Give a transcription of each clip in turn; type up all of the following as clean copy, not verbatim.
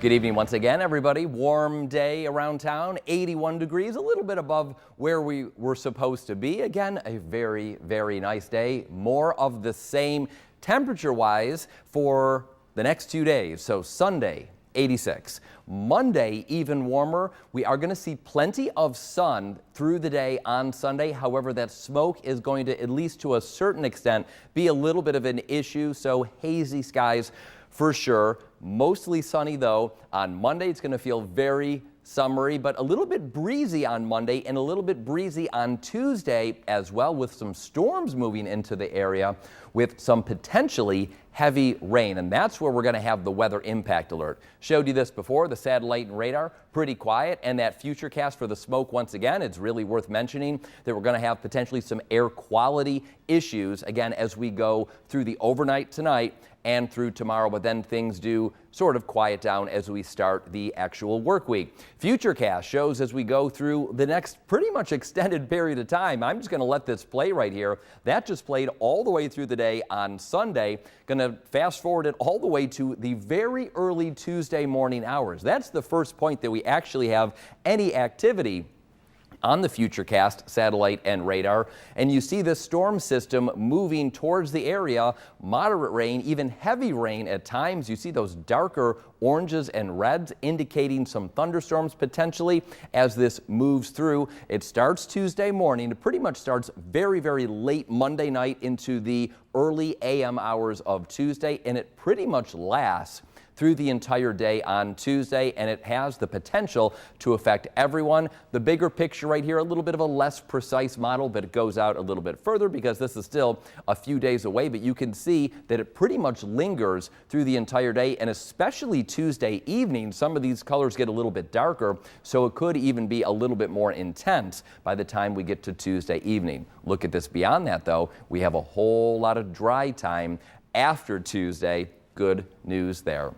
Good evening once again, everybody. Warm day around town, 81 degrees, a little bit above where we were supposed to be. Again, a very, very nice day. More of the same temperature-wise for the next 2 days. So Sunday, 86. Monday, even warmer. We are going to see plenty of sun through the day on Sunday. However, that smoke is going to, at least to a certain extent, be a little bit of an issue. So hazy skies for sure. Mostly sunny though. On Monday, it's going to feel very summery, but a little bit breezy on Monday and a little bit breezy on Tuesday as well, with some storms moving into the area with some potentially heavy rain. And that's where we're going to have the weather impact alert. Showed you this before, the satellite and radar, pretty quiet. And that future cast for the smoke, once again, it's really worth mentioning that we're going to have potentially some air quality issues again as we go through the overnight tonight and through tomorrow, but then things do sort of quiet down as we start the actual work week. Futurecast shows as we go through the next pretty much extended period of time. I'm just going to let this play right here. That just played all the way through the day on Sunday. Going to fast forward it all the way to the very early Tuesday morning hours. That's the first point that we actually have any activity on the Futurecast satellite and radar. And you see this storm system moving towards the area. Moderate rain, even heavy rain at times. You see those darker oranges and reds indicating some thunderstorms potentially as this moves through. It starts Tuesday morning. It pretty much starts very, very late Monday night into the early AM hours of Tuesday, and it pretty much lasts through the entire day on Tuesday, and it has the potential to affect everyone. The bigger picture right here, a little bit of a less precise model, but it goes out a little bit further because this is still a few days away, but you can see that it pretty much lingers through the entire day, and especially Tuesday evening, some of these colors get a little bit darker, so it could even be a little bit more intense by the time we get to Tuesday evening. Look at this beyond that though, we have a whole lot of dry time after Tuesday. Good news there.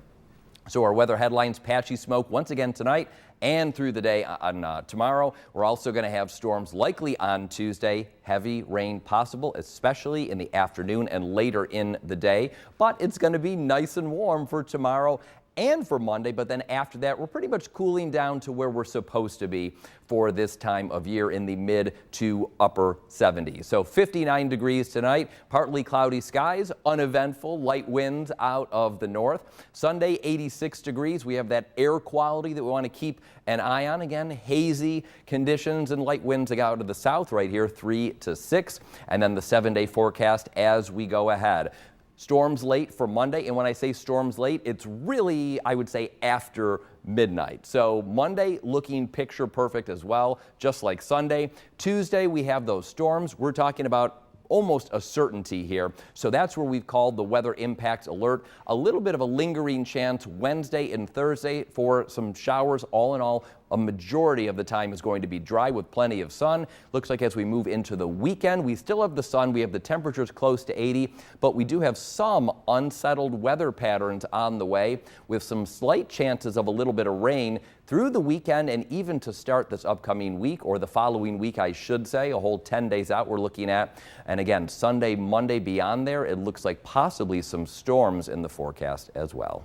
So our weather headlines: patchy smoke once again tonight and through the day on tomorrow. We're also going to have storms likely on Tuesday. Heavy rain possible, especially in the afternoon and later in the day. But it's going to be nice and warm for tomorrow and for Monday, but then after that, we're pretty much cooling down to where we're supposed to be for this time of year in the mid to upper 70s. So 59 degrees tonight, partly cloudy skies, uneventful, light winds out of the north. Sunday, 86 degrees. We have that air quality that we want to keep an eye on. Again, hazy conditions and light winds out of the south right here, 3 to 6. And then the 7-day forecast as we go ahead. Storms late for Monday, and when I say storms late, it's really, I would say, after midnight. So Monday looking picture perfect as well, just like Sunday. Tuesday, we have those storms. We're talking about almost a certainty here. So that's where we've called the weather impact alert. A little bit of a lingering chance Wednesday and Thursday for some showers. All in all, a majority of the time is going to be dry with plenty of sun. Looks like as we move into the weekend, we still have the sun. We have the temperatures close to 80, but we do have some unsettled weather patterns on the way with some slight chances of a little bit of rain through the weekend and even to start this upcoming week, or the following week, I should say, a whole 10 days out we're looking at. And again, Sunday, Monday beyond there, it looks like possibly some storms in the forecast as well.